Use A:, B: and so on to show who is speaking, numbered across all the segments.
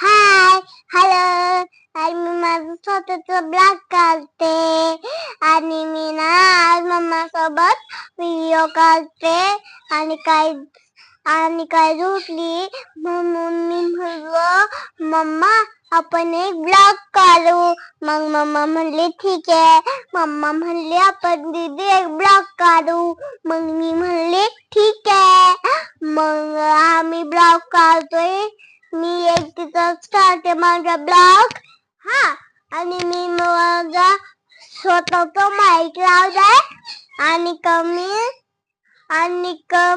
A: हाय, hello. आणि मी माझं स्वतःच ब्लॉग काढते आणि मी ना आज मम्मा सोबत व्हिडिओ काढते आणि काय झोपली म्हणून मी म्हणलं मम्मा आपण एक ब्लॉग काढू. मग मम्मा म्हणली ठीक आहे. मम्मा म्हणली आपण दीदी एक ब्लॉग काढू. मग मी म्हणले ठीक आहे. मग आम्ही ब्लॉग काढतोय. मी एक तिथं स्टार्ट आहे माझा ब्लॉग. हा, आणि मी माझा स्वतःचा माईक लावलाय आणि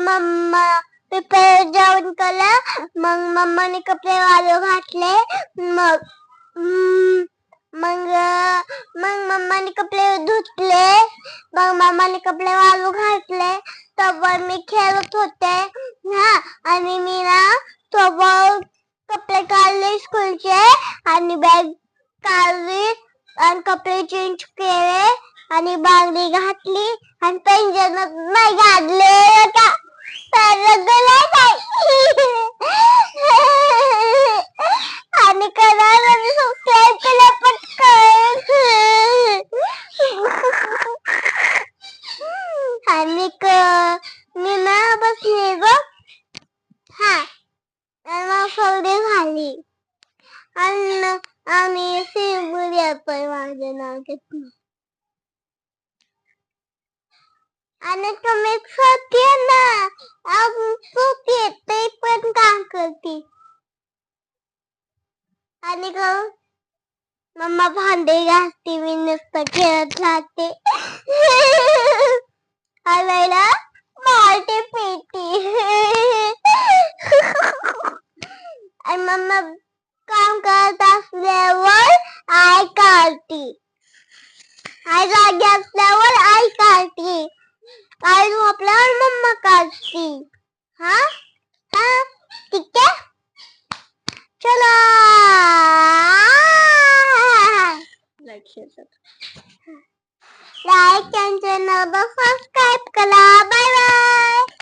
A: मम्मा पेपर जेवण केलं. मग मम्माने कपडे वाळू घातले. मग मम्माने कपडे धुतले. मग मम्माने कपडे वाळू घातले. तोवर मी खेळत होते. हा, आणि मी ना तोवर कपडे काढले स्कूलचे आणि बॅग काढली आणि कपडे चेंज केले आणि बांगडी घातली आणि पैंजण नाही घातले का आणि करायला सबस्क्राईब केलं पटकन. आणि मी ना बसले ग. हा, आणि सर्दी झाली आणि शिवगुरी पण माझं नाव घेतलं. आणि तुम्ही होती ना होती ते पण काम करते. आणि मम्मा भांडे घासते. मी नुसतं खेळत राहते. आलायला मारते पेटी. आणि मम्मा काम करत असल्यावर आई काढते. आई जागी असल्यावर आई काढते. आई झोपल्यावर मम्मा काढते. हा हा, ठीक आहे. चला, लाईक आणि चॅनल सबस्क्राईब करा. Bye bye.